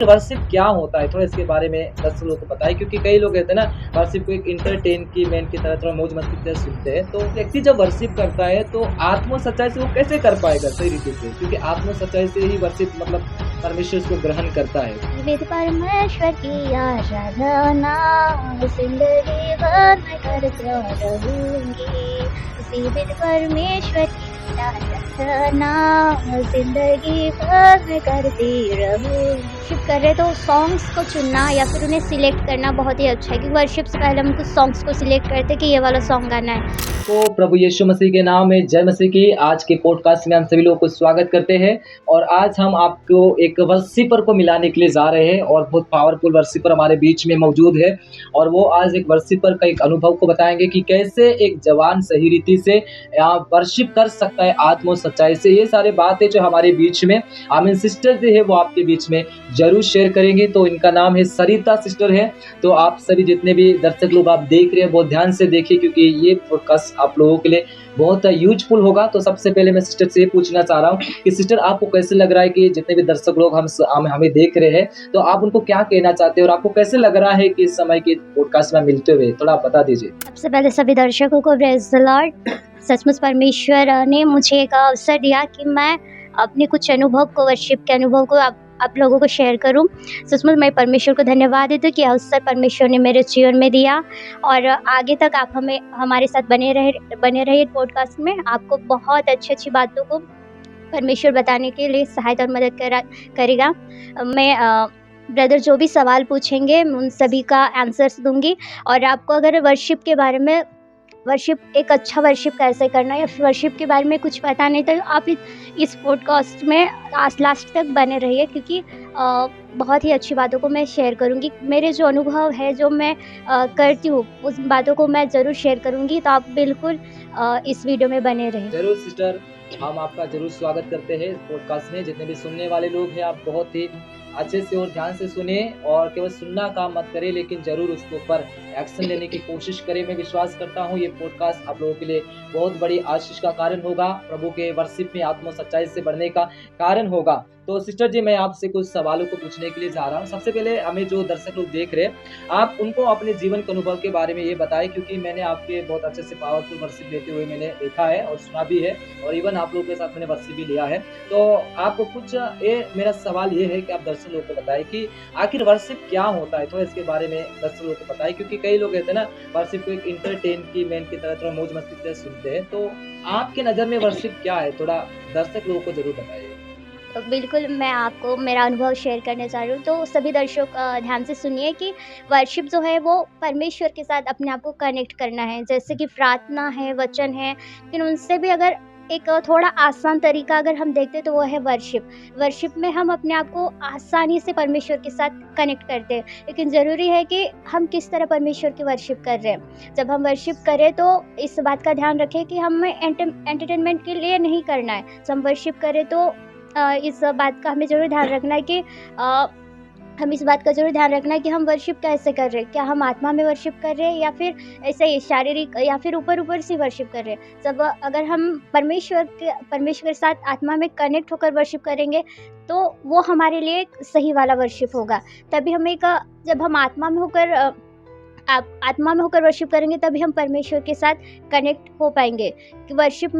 Worship क्या होता है? थोड़ा इसके बारे में दर्शक लोगों को बताएँ क्योंकि कई लोग कहते हैं ना वर्शिप को एक एंटरटेनमेंट की तरह थोड़ा मौज-मस्ती की तरह सुनते हैं। तो व्यक्ति जब वर्शिप करता है तो आत्म सच्चाई से वो कैसे कर पाएगा सही रीति से? क्योंकि आत्म सच्चाई से ही वर्शिप मतलब परमेश्वर उसको ग्रहण करता है। विविध परमेश्वर की आराधना जिंदगी भर मैं करता रहूंगी। इसी विविध परमेश्वर की आराधना जिंदगी भर मैं करती रहूंगी। वर्शिप कर रहे तो सॉन्ग्स को चुनना या फिर उन्हें सिलेक्ट करना बहुत ही अच्छा है, क्योंकि वर्शिप से पहले हम कुछ सॉन्ग्स को सिलेक्ट करते हैं कि ये वाला सॉन्ग गाना है। तो प्रभु यीशु मसीह के नाम में जय मसीह की। आज के पॉडकास्ट में हम सभी लोगों को स्वागत करते हैं और आज हम आपको एक वर्शिपर को मिलाने के लिए जा रहे हैं और बहुत पावरफुल वर्शिपर हमारे बीच में मौजूद है और वो आज एक वर्शिपर का एक अनुभव को बताएंगे कि कैसे एक जवान सही रीति से यहाँ वर्शिप कर सकता है आत्म और सच्चाई से। ये सारी बातें जो हमारे बीच में आमीन सिस्टर जो है वो आपके बीच में जरूर शेयर करेंगे। तो इनका नाम है सरिता सिस्टर है। तो आप सभी जितने भी दर्शक लोग आप देख रहे हैं बहुत ध्यान से देखिए क्योंकि ये पॉडकास्ट आप लोगों के लिए बहुत यूजफुल होगा। तो सबसे पहले मैं सिस्टर से ये पूछना चाह रहा हूँ कि सिस्टर आपको कैसे लग रहा है कि जितने भी दर्शक लोग हमें देख रहे हैं तो आप उनको क्या कहना चाहते हैं और आपको कैसे लग रहा है कि इस समय के पॉडकास्ट में मिलते हुए थोड़ा आप बता दीजिए। सबसे पहले सभी दर्शकों को प्रेज़ द लॉर्ड। सचमुच परमेश्वर ने मुझे एक अवसर दिया कि मैं अपने कुछ अनुभव को, वर्शिप के अनुभव को आप लोगों को शेयर करूं। सचमुच मैं परमेश्वर को धन्यवाद देती हूँ कि अवसर परमेश्वर ने मेरे जीवन में दिया और आगे तक आप हमारे साथ बने रहिए पॉडकास्ट में। आपको बहुत अच्छी बातों को परमेश्वर बताने के लिए सहायता और मदद करेगा। मैं ब्रदर जो भी सवाल पूछेंगे मैं उन सभी का आंसर्स दूंगी। और आपको अगर वर्शिप के बारे में, वर्शिप एक अच्छा वर्शिप कैसे करना है या फिर वर्शिप के बारे में कुछ पता नहीं तो आप इस पॉडकास्ट में लास्ट तक बने रहिए, क्योंकि बहुत ही अच्छी बातों को मैं शेयर करूंगी। मेरे जो अनुभव है, जो मैं करती हूँ, उस बातों को मैं ज़रूर शेयर करूंगी। तो आप बिल्कुल इस वीडियो में बने रहें। जरूर सिस्टर, हम आपका जरूर स्वागत करते हैं पॉडकास्ट में। जितने भी सुनने वाले लोग हैं आप बहुत ही अच्छे से और ध्यान से सुने और केवल सुनना काम मत करें लेकिन जरूर उसके ऊपर एक्शन लेने की कोशिश करें। मैं विश्वास करता हूँ ये पॉडकास्ट आप लोगों के लिए बहुत बड़ी आशीष का कारण होगा, प्रभु के वर्शिप में आत्म सच्चाई से बढ़ने का कारण होगा। तो सिस्टर जी मैं आपसे कुछ सवालों को पूछने के लिए जा रहा हूँ। सबसे पहले हमें जो दर्शक लोग देख रहे हैं आप उनको अपने जीवन के अनुभव के बारे में ये बताएं क्योंकि मैंने आपके बहुत अच्छे से पावरफुल वर्शिप लेते हुए मैंने देखा है और सुना भी है और इवन आप लोगों के साथ मैंने वर्शिप भी लिया है। तो आपको कुछ मेरा सवाल ये है कि आप दर्शक लोगों को बताएं कि आखिर वर्शिप क्या होता है? थोड़ा इसके बारे में दर्शक लोगों को बताएं क्योंकि कई लोग कहते हैं ना वर्शिप को एक एंटरटेनमेंट की तरह थोड़ा मौज मस्ती की तरह सुनते हैं। तो आपके नज़र में वर्शिप क्या है? थोड़ा दर्शक लोगों को ज़रूर बताइए। तो बिल्कुल मैं आपको मेरा अनुभव शेयर करने जा रही हूँ। तो सभी दर्शक ध्यान से सुनिए कि वर्शिप जो है वो परमेश्वर के साथ अपने आप को कनेक्ट करना है। जैसे कि प्रार्थना है, वचन है, लेकिन उनसे भी अगर एक थोड़ा आसान तरीका अगर हम देखते हैं तो वो है वर्शिप। वर्शिप में हम अपने आप को आसानी से परमेश्वर के साथ कनेक्ट करते हैं, लेकिन ज़रूरी है कि हम किस तरह परमेश्वर की वर्शिप कर रहे हैं। जब हम वर्शिप करें तो इस बात का ध्यान रखें कि हमें एंटरटेनमेंट के लिए नहीं करना है। जब हम वर्शिप करें तो इस बात का हमें ज़रूर ध्यान रखना है कि हम इस बात का ज़रूर ध्यान रखना है कि हम वर्शिप कैसे कर रहे हैं। क्या हम आत्मा में वर्शिप कर रहे हैं या फिर ऐसे ही शारीरिक या फिर ऊपर से वर्शिप कर रहे हैं। जब अगर हम परमेश्वर के साथ आत्मा में कनेक्ट होकर वर्शिप करेंगे तो वो हमारे लिए एक सही वाला वर्शिप होगा। तभी हम जब हम आत्मा में होकर वर्शिप करेंगे तभी हम परमेश्वर के साथ कनेक्ट हो पाएंगे। कि वर्शिप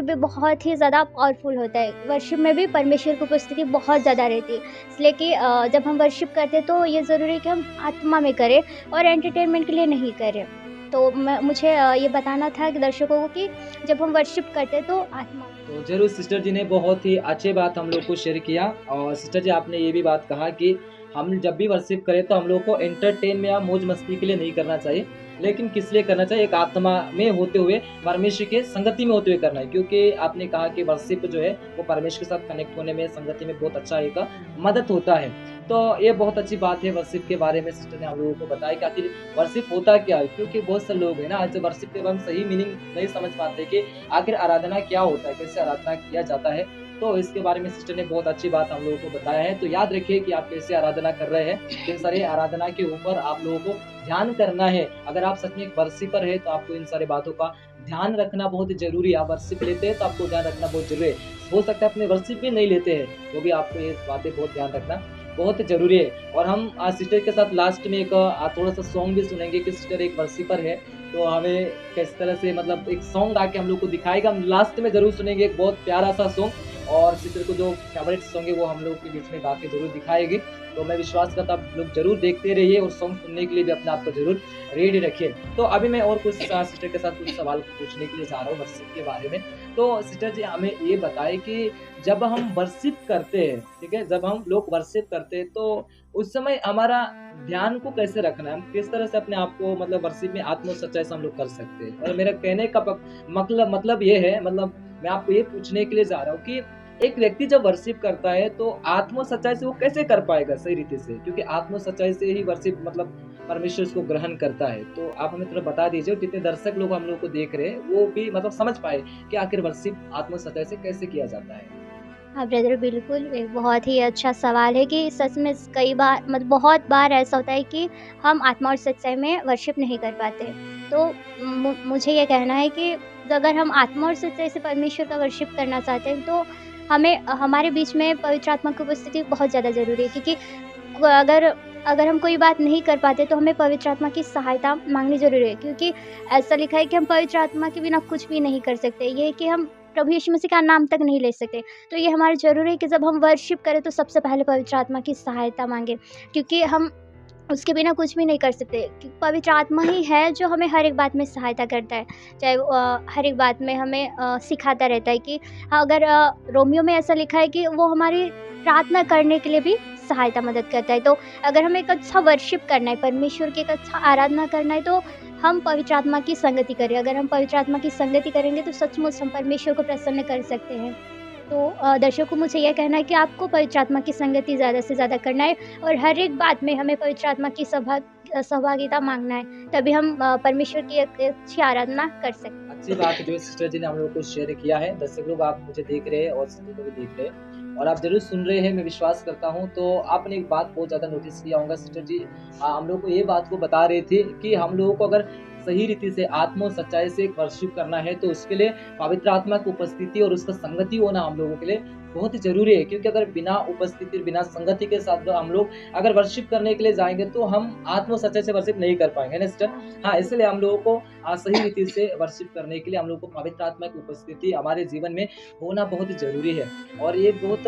भी बहुत ही ज़्यादा पावरफुल होता है। वर्शिप में भी परमेश्वर की उपस्थिति बहुत ज़्यादा रहती है, इसलिए कि जब हम वर्शिप करते हैं तो ये ज़रूरी है कि हम आत्मा में करें और एंटरटेनमेंट के लिए नहीं करें। तो मुझे ये बताना था कि दर्शकों को कि जब हम वर्शिप करते हैं तो आत्मा। तो ज़रूर सिस्टर जी ने बहुत ही अच्छी बात हम लोग को शेयर किया और सिस्टर जी आपने ये भी बात कहा कि हम जब भी वर्शिप करें तो हम लोग को एंटरटेन में या मौज मस्ती के लिए नहीं करना चाहिए लेकिन किस लिए करना चाहिए, एक आत्मा में होते हुए परमेश्वर के संगति में होते हुए करना है। क्योंकि आपने कहा कि वर्शिप जो है वो परमेश्वर के साथ कनेक्ट होने में, संगति में बहुत अच्छा एक मदद होता है। तो ये बहुत अच्छी बात है वर्शिप के बारे में सिस्टर ने हम लोगों को बताया कि आखिर वर्शिप होता क्या है। क्योंकि बहुत से लोग हैं ना आज वर्शिप के बारे में सही मीनिंग नहीं समझ पाते कि आखिर आराधना क्या होता है, कैसे आराधना किया जाता है। तो इसके बारे में सिस्टर ने बहुत अच्छी बात हम लोगों को बताया है। तो याद रखिए कि आप कैसे आराधना कर रहे हैं, इन सारी आराधना के ऊपर आप लोगों को ध्यान करना है। अगर आप सच में एक वर्शिपर है तो आपको इन सारी बातों का ध्यान रखना बहुत ही जरूरी है। आप वर्शिप लेते हैं तो आपको ध्यान रखना बहुत जरूरी है। हो सकता है अपने वर्शिप भी नहीं लेते हैं तो भी आपको ये बातें बहुत ध्यान रखना बहुत ज़रूरी है। और हम सिस्टर के साथ लास्ट में एक थोड़ा-सा सॉन्ग भी सुनेंगे कि सिस्टर एक वर्शिपर है, तो हमें किस तरह से मतलब एक सॉन्ग गा के हम लोग को दिखाएगा। हम लास्ट में ज़रूर सुनेंगे एक बहुत प्यारा-सा सॉन्ग, और सिस्टर को जो फ़ेवरेट सॉन्ग है वो हम लोग के बीच में गा के ज़रूर दिखाएँगे। तो मैं विश्वास करता हूँ आप लोग ज़रूर देखते रहिए और सॉन्ग सुनने के लिए भी अपने आप को ज़रूर रेडी रखिए। तो अभी मैं और कुछ सिस्टर के साथ कुछ सवाल पूछने के लिए जा रहा हूँ वर्शिप के बारे में। तो सिस्टर जी हमें ये बताएँ कि जब हम वर्शिप करते हैं, ठीक है? जब हम लोग वर्शिप करते हैं तो उस समय हमारा ध्यान को कैसे रखना है? हम किस तरह से अपने आप को मतलब वर्शिप में आत्म सच्चाई से हम लोग कर सकते हैं? और मेरा कहने का मतलब ये है, मतलब मैं आपको ये पूछने के लिए जा रहा हूँ कि एक व्यक्ति जब वर्शिप करता है तो आत्म सच्चाई से वो कैसे कर पाएगा सही रीति से? क्योंकि आत्म सच्चाई से ही वर्शिप मतलब परमेश्वर उसको ग्रहण करता है। तो आप हमें थोड़ा बता दीजिए, और जितने दर्शक लोग हम लोग को देख रहे हैं, वो भी मतलब समझ पाएँ कि आखिर वर्शिप आत्म सच्चाई से कैसे किया जाता है? हाँ ब्रदर, बिल्कुल, एक बहुत ही अच्छा सवाल है कि सच में कई बार मतलब बहुत बार ऐसा होता है कि हम आत्मा और सच्चाई में वर्शिप नहीं कर पाते। तो मुझे ये कहना है कि अगर हम आत्मा और सच्चाई से परमेश्वर का वर्शिप करना चाहते हैं, तो हमें हमारे बीच में पवित्र आत्मा की उपस्थिति बहुत ज़्यादा ज़रूरी है, क्योंकि अगर अगर हम कोई बात नहीं कर पाते तो हमें पवित्र आत्मा की सहायता माँगनी ज़रूरी है, क्योंकि ऐसा लिखा है कि हम पवित्र आत्मा के बिना कुछ भी नहीं कर सकते। ये है कि हम प्रभु यीशु मसीह का नाम तक नहीं ले सकते। तो ये हमारा ज़रूरी है कि जब हम वर्शिप करें तो सबसे पहले पवित्र आत्मा की सहायता माँगे, क्योंकि हम उसके बिना कुछ भी नहीं कर सकते। पवित्र आत्मा ही है जो हमें हर एक बात में सहायता करता है। चाहे वो हर एक बात में हमें सिखाता रहता है कि हाँ, अगर रोमियो में ऐसा लिखा है कि वो हमारी प्रार्थना करने के लिए भी सहायता मदद करता है। तो अगर हमें एक अच्छा वर्शिप करना है, परमेश्वर की एक अच्छा आराधना करना है, तो हम पवित्र आत्मा की संगति करें। अगर हम पवित्र आत्मा की संगति करेंगे तो सचमुच हम परमेश्वर को प्रसन्न कर सकते हैं। तो दर्शकों, मुझे ये कहना है कि आपको पवित्र आत्मा की संगति ज़्यादा से ज़्यादा करना है, और हर एक बात में हमें पवित्र आत्मा की सहभागिता माँगना है। तभी हम परमेश्वर की एक एक अच्छी आराधना कर सकते हैं। अच्छी बात है जो सिस्टर जी ने हम लोगों को शेयर किया है। दर्शक लोग आप मुझे देख रहे हैं और सिस्टर को भी देख रहे हैं, और आप ज़रूर सुन रहे हैं, मैं विश्वास करता हूँ। तो आपने एक बात बहुत ज़्यादा नोटिस किया होगा सिस्टर जी, हम लोग को ये बात को बता रहे थे कि हम लोगों को अगर सही रीति से आत्मा और सच्चाई से वर्शिप करना है तो उसके लिए पवित्र आत्मा की उपस्थिति और उसका संगति होना हम लोगों के लिए बहुत ही ज़रूरी है। क्योंकि अगर बिना उपस्थिति, बिना संगति के साथ हम लोग अगर वर्शिप करने के लिए जाएँगे तो हम आत्मा और सच्चाई से वर्शिप नहीं कर पाएँगे ना सिस्टर? हाँ, इसलिए हम लोगों को सही रीति से वर्शिप करने के लिए हम लोग को पवित्र आत्मा की उपस्थिति हमारे जीवन में होना बहुत ही ज़रूरी है। और ये बहुत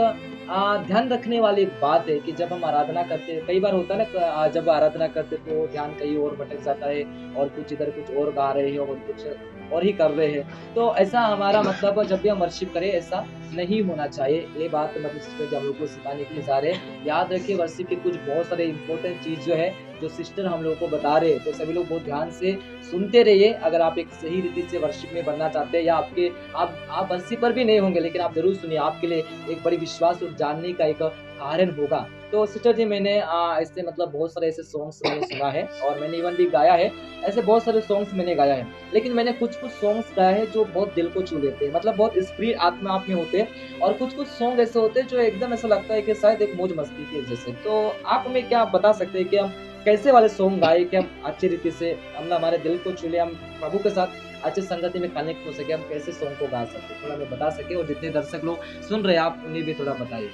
ध्यान रखने वाली एक बात है कि जब हम आराधना करते हैं, कई बार होता है ना जब आराधना करते हैं तो ध्यान कहीं और भटक जाता है, और कुछ इधर कुछ और गा रहे हैं और कुछ और ही कर रहे हैं। तो ऐसा हमारा मतलब जब भी हम वर्शिप करें ऐसा नहीं होना चाहिए। ये बात मतलब सिस्टर जी हम लोग को सिखाने के लिए जा रहे हैं। याद रखिए वर्शिप के कुछ बहुत सारे इम्पोर्टेंट चीज़ जो है, जो सिस्टर हम लोगों को बता रहे हैं, तो सभी लोग बहुत ध्यान से सुनते रहिए। अगर आप एक सही रीति से वर्शिप में बनना चाहते हैं, या आप वर्शिपर भी नहीं होंगे लेकिन आप ज़रूर सुनिए, आपके लिए एक बड़ी विश्वास और जानने का एक कारण होगा। तो सिस्टर जी मैंने ऐसे मतलब बहुत सारे ऐसे सॉन्ग्स मैंने सुना है, और मैंने इवन भी गाया है। ऐसे बहुत सारे सॉन्ग्स मैंने गाया है। लेकिन मैंने कुछ-कुछ सॉन्ग्स गाए हैं जो बहुत दिल को छू लेते हैं, मतलब बहुत स्पिरिट आत्मा आप में होते हैं, और कुछ-कुछ सॉन्ग ऐसे होते हैं जो एकदम ऐसा लगता है कि शायद एक मौज-मस्ती के जैसे। तो आप हमें क्या बता सकते हैं कि हम कैसे वाले सॉन्ग गाएँ कि हम अच्छी रीति से हम ना हमारे दिल को छू ले, हम प्रभु के साथ अच्छी संगति में कनेक्ट हो सके, हम कैसे सॉन्ग को गा सकते हैं? थोड़ा हमें बता सकें, और जितने दर्शक लोग सुन रहे हैं आप उन्हें भी थोड़ा बताइए।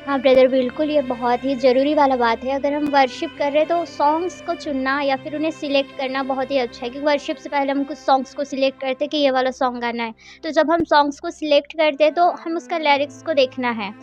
हाँ ब्रदर, बिल्कुल, ये बहुत ही ज़रूरी वाला बात है। अगर हम वर्शिप कर रहे हैं तो सॉन्ग्स को चुनना या फिर उन्हें सिलेक्ट करना बहुत ही अच्छा है, क्योंकि वर्शिप से पहले हम कुछ सॉन्ग्स को सिलेक्ट करते हैं कि ये वाला सॉन्ग गाना है। तो जब हम सॉन्ग्स को सिलेक्ट करते हैं तो हम उसका लिरिक्स को देखना है।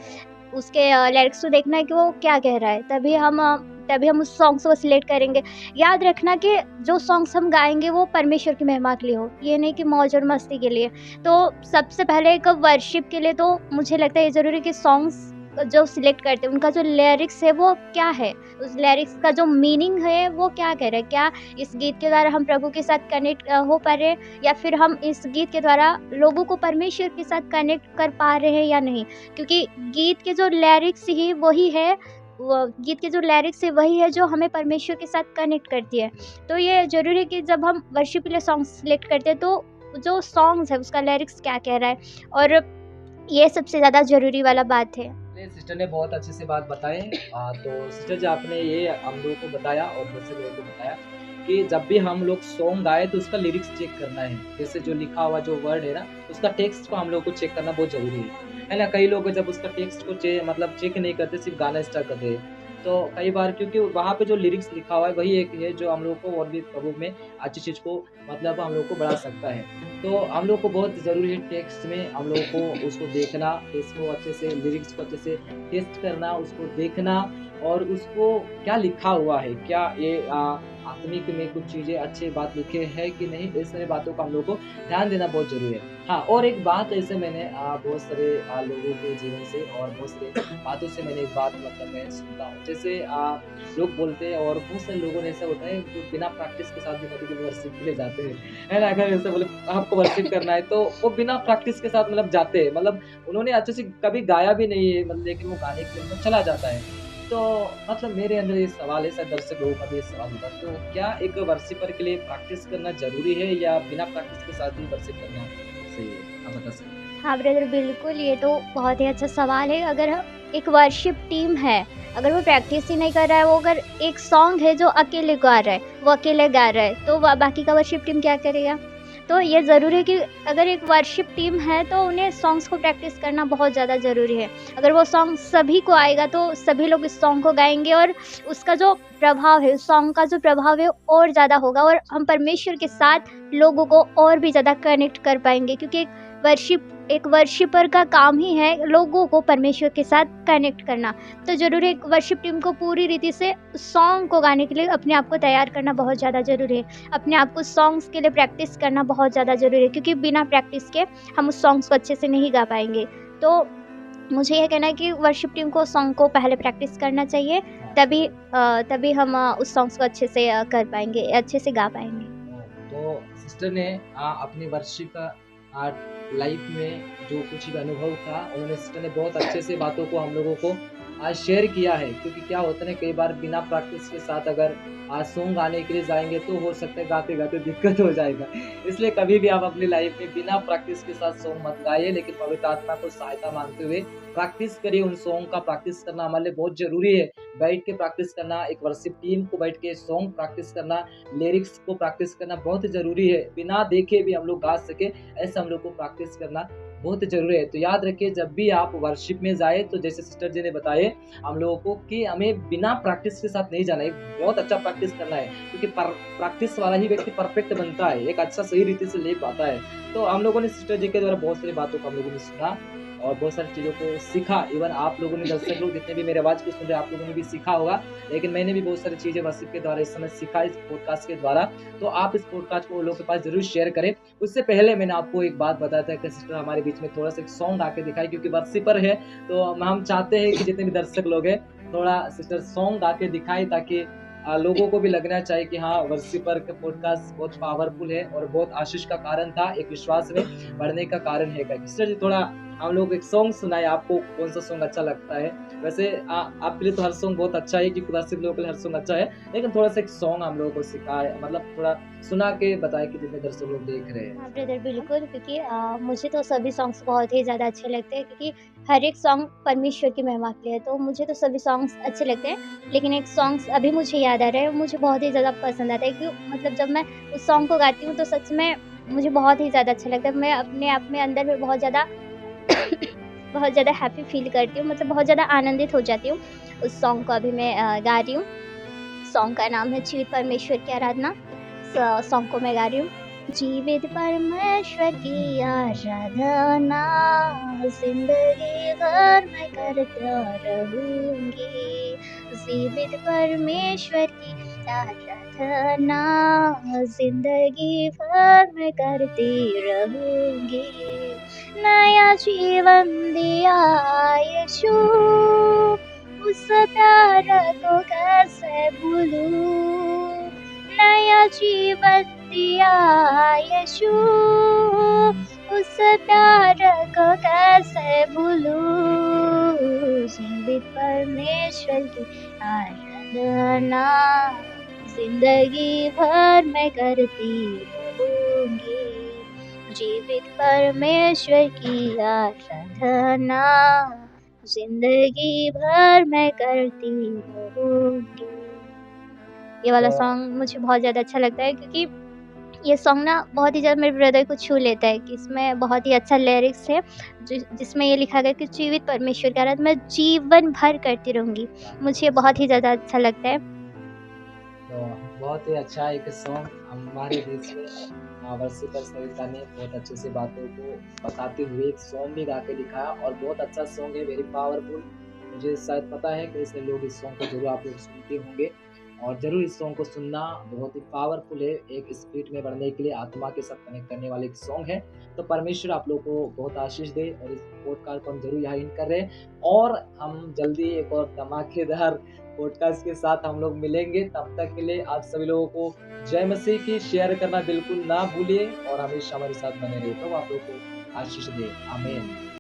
उसके लिरिक्स को देखना है कि वो क्या कह रहा है, तभी हम उस सॉन्ग्स को सिलेक्ट करेंगे। याद रखना कि जो सॉन्ग्स हम गाएँगे वो परमेश्वर की महिमा के लिए हो, ये नहीं कि मौज और मस्ती के लिए। तो सबसे पहले एक वर्शिप के लिए तो मुझे लगता है ये ज़रूरी है कि सॉन्ग्स जो सिलेक्ट करते हैं उनका जो लिरिक्स है वो क्या है? उस लिरिक्स का जो मीनिंग है वो क्या कह रहा है? क्या इस गीत के द्वारा हम प्रभु के साथ कनेक्ट हो पा रहे हैं, या फिर हम इस गीत के द्वारा लोगों को परमेश्वर के साथ कनेक्ट कर पा रहे हैं या नहीं? क्योंकि गीत के जो लिरिक्स ही वही है, वो गीत के जो लिरिक्स है वही है जो हमें परमेश्वर के साथ कनेक्ट करती है। तो ये ज़रूरी है कि जब हम वर्शिप के लिए सॉन्ग सिलेक्ट करते हैं तो जो सॉन्ग्स है उसका लिरिक्स क्या कह रहा है, और ये सबसे ज़्यादा ज़रूरी वाला बात है। चलिए, सिस्टर ने बहुत अच्छे से बात बताए। तो सिस्टर जी आपने ये हम लोगों को बताया और दूसरे लोगों को बताया कि जब भी हम लोग सॉन्ग गाएँ तो उसका लिरिक्स चेक करना है। जैसे जो लिखा हुआ जो वर्ड है ना, उसका टेक्स्ट को हम लोगों को चेक करना बहुत ज़रूरी है ना? कई लोग जब उसका टेक्स्ट को मतलब चेक नहीं करते, सिर्फ़ गाना स्टार्ट कर देते हैं। तो कई बार क्योंकि वहाँ पे जो लिरिक्स लिखा हुआ है वही एक है जो हम लोग को और भी प्रभु में अच्छी चीज़ को मतलब हम लोग को बढ़ा सकता है। तो हम लोग को बहुत ज़रूरी है टेक्स्ट में हम लोगों को उसको देखना, इसको अच्छे से लिरिक्स को अच्छे से टेस्ट करना, उसको देखना और उसको क्या लिखा हुआ है, क्या ये आत्मिक में कुछ चीज़ें अच्छी बात लिखे हैं कि नहीं, इस सारी बातों का हम लोग को ध्यान देना बहुत ज़रूरी है। हाँ, और एक बात ऐसे मैंने बहुत सारे लोगों के जीवन से और बहुत सारे बातों से मैंने एक बात मतलब मैं सुनता हूँ। जैसे लोग बोलते हैं और बहुत सारे लोगों ने ऐसा होता है जो बिना प्रैक्टिस के साथ भी कभी-कभी वर्शिप के लिए जाते हैं। है ना? अगर जैसे बोले आपको वर्शिप करना है तो वो बिना प्रैक्टिस के साथ मतलब जाते हैं। मतलब उन्होंने अच्छे से कभी गाया भी नहीं है मतलब लेकिन वो गाने के लिए मतलब चला जाता है। तो मतलब मेरे अंदर ये सवाल है, शायद दर्शक लोगों का भी ये सवाल होगा, तो क्या एक वर्शिपर के लिए प्रैक्टिस करना ज़रूरी है या बिना प्रैक्टिस के साथ भी वर्शिप करना सही है? आप बता सकते हैं? हाँ ब्रदर, बिल्कुल ये तो बहुत ही अच्छा सवाल है। अगर एक वर्शिप टीम है, अगर वो प्रैक्टिस ही नहीं कर रहा है, वो अगर एक सॉन्ग है जो अकेले गा रहा है, वो अकेले गा रहा है, तो बाकी का वर्शिप टीम क्या करेगा? तो ये ज़रूरी है कि अगर एक वर्शिप टीम है तो उन्हें सॉन्ग्स को प्रैक्टिस करना बहुत ज़्यादा ज़रूरी है। अगर वो सॉन्ग सभी को आएगा तो सभी लोग इस सॉन्ग को गाएँगे और उसका जो प्रभाव है, उस सॉन्ग का जो प्रभाव है और ज़्यादा होगा और हम परमेश्वर के साथ लोगों को और भी ज़्यादा कनेक्ट कर पाएँगे, क्योंकि एक वर्शिपर का काम ही है लोगों को परमेश्वर के साथ कनेक्ट करना। तो ज़रूरी है एक वर्शिप टीम को पूरी रीति से सॉन्ग को गाने के लिए अपने आप को तैयार करना बहुत ज़्यादा ज़रूरी है। अपने आप को सॉन्ग्स के लिए प्रैक्टिस करना बहुत ज़्यादा ज़रूरी है, क्योंकि बिना प्रैक्टिस के हम उस सॉन्ग्स को अच्छे से नहीं गा पाएँगे। तो मुझे ये कहना है कि वर्शिप टीम को सॉन्ग को पहले प्रैक्टिस करना चाहिए, हाँ। तभी हम उस सॉन्ग्स को अच्छे से कर पाएँगे, अच्छे से गा पाएँगे। तो सिस्टर ने अपनी वर्शिप अ, लाइफ में जो कुछ भी अनुभव था, उन्होंने सिस्टर ने बहुत अच्छे से बातों को हम लोगों को शेयर किया है। क्योंकि क्या होता है ना कई बार बिना प्रैक्टिस के साथ अगर सॉन्ग गाने के लिए जाएँगे तो हो सकता है गाते-गाते दिक्कत हो जाएगा। इसलिए कभी भी आप अपनी लाइफ में बिना प्रैक्टिस के साथ सॉन्ग मत गाइए, लेकिन पवित्र आत्मा को सहायता माँगते हुए प्रैक्टिस करिए। उन सॉन्ग का प्रैक्टिस करना हमारे लिए बहुत ज़रूरी है। बैठ के प्रैक्टिस करना, एक वर्शिप टीम को बैठ के सॉन्ग प्रैक्टिस करना, लिरिक्स को प्रैक्टिस करना बहुत ज़रूरी है। बिना देखे भी हम लोग गा सकें, ऐसा हम लोग को प्रैक्टिस करना बहुत ज़रूरी है। तो याद रखिए जब भी आप वर्शिप में जाएँ तो जैसे सिस्टर जी ने बताए हम लोगों को कि हमें बिना प्रैक्टिस के साथ नहीं जाना है। एक बहुत अच्छा प्रैक्टिस करना है क्योंकि प्रैक्टिस वाला ही व्यक्ति परफेक्ट बनता है, एक अच्छा सही रीति से ले पाता है। तो हम लोगों ने सिस्टर जी के द्वारा बहुत सारी बातों को हम लोगों ने सुना और बहुत सारी चीज़ों को सीखा। इवन आप लोगों ने दर्शक लोग जितने भी मेरे आवाज़ को सुन रहे हैं, आप लोगों ने भी सीखा होगा। लेकिन मैंने भी बहुत सारी चीज़ें वर्शिप के द्वारा इस समय सीखा इस पॉडकास्ट के द्वारा। तो आप इस पॉडकास्ट को लोगों के पास ज़रूर शेयर करें। उससे पहले मैंने आपको एक बात बताया था कि सिस्टर हमारे बीच में थोड़ा-सा एक सॉन्ग गा के दिखाएँ क्योंकि वर्शिपर है, तो हम चाहते हैं कि जितने भी दर्शक लोग हैं, थोड़ा सिस्टर सॉन्ग गा के दिखाएँ ताकि लोगों को भी लगना चाहिए कि हाँ, वर्शिपर का पॉडकास्ट बहुत पावरफुल है और बहुत आशीष का कारण था, एक विश्वास में बढ़ने का कारण है करके। सिस्टर जी थोड़ा हम लोग एक सॉन्ग सुनाएँ, आपको कौन-सा सॉन्ग अच्छा लगता है? वैसे आपके लिए तो हर सॉन्ग बहुत अच्छा है क्योंकि वर्शिप लोगों के लिए हर सॉन्ग अच्छा है, लेकिन थोड़ा-सा एक सॉन्ग हम लोगों को सिखाएँ मतलब थोड़ा सुना के बताएँ कि जितने दर्शक लोग देख रहे हैं। हाँ ब्रदर, बिल्कुल, क्योंकि मुझे तो सभी सॉन्ग्स बहुत ही ज़्यादा अच्छे लगते हैं, क्योंकि हर एक सॉन्ग परमेश्वर की महिमा के लिए है, तो मुझे तो सभी सॉन्ग्स अच्छे लगते हैं। लेकिन एक सॉन्ग्स अभी मुझे याद आ रहा है, वो मुझे बहुत ही ज़्यादा पसंद आता है, क्यों मतलब जब मैं उस सॉन्ग को गाती हूँ तो सच में मुझे बहुत ही ज़्यादा अच्छा लगता है। मैं अपने आप में अंदर में बहुत ज़्यादा बहुत ज़्यादा हैप्पी फ़ील करती हूँ, मतलब बहुत ज़्यादा आनंदित हो जाती हूँ। उस सॉन्ग को अभी मैं गा रही हूँ। सॉन्ग का नाम है जीवित परमेश्वर की आराधना। सॉन्ग को मैं गा रही हूँ। जीवित परमेश्वर की आराधना ज़िंदगी भर मैं करता रहूँगी। जीवित परमेश्वर की आराधना ज़िंदगी भर मैं करती रहूँगी। नया जीवन दिया यीशु, उस प्यार को कैसे भूलूं। नया जीवन दिया यीशु, उस प्यार को कैसे भूलूं। जीवित परमेश्वर की आराधना जिंदगी भर मैं करती रहूंगी। जीवित परमेश्वर की आराधना जिंदगी भर मैं करती रहूँगी। ये वाला तो सॉन्ग मुझे बहुत ज़्यादा अच्छा लगता है, क्योंकि ये सॉन्ग ना बहुत ही ज़्यादा मेरे ब्रदर को छू लेता है कि इसमें बहुत ही अच्छा लिरिक्स है, जिसमें ये लिखा गया है कि जीवित परमेश्वर की आराधना मैं जीवन भर करती रहूँगी। क्या मुझे बात बहुत है! ही ज़्यादा अच्छा लगता है। तो बहुत ही अच्छा एक सॉन्ग हमारे बीच में वर्षिपर सरिता ने बहुत अच्छे से बातों को बताते हुए एक सॉन्ग भी गा के दिखाया और बहुत अच्छा सॉन्ग है, वेरी पावरफुल। मुझे शायद पता है कई सारे लोग इस सॉन्ग को ज़रूर आप लोग सुनते होंगे और ज़रूर इस सॉन्ग को सुनना बहुत ही पावरफुल है, एक स्पिरिट में बढ़ने के लिए आत्मा के साथ कनेक्ट करने वाले एक सॉन्ग है। तो परमेश्वर आप लोग को बहुत आशीष दे और इस पॉडकास्ट को हम ज़रूर यहाँ एंड कर रहे हैं और हम जल्दी एक और धमाकेदार पॉडकास्ट के साथ हम लोग मिलेंगे। तब तक के लिए आप सभी लोगों को जय मसीह की शेयर करना बिल्कुल ना भूलिए और हमेशा हमारे साथ बने रहिए। प्रभु आप लोग को आशीष दे। आमीन।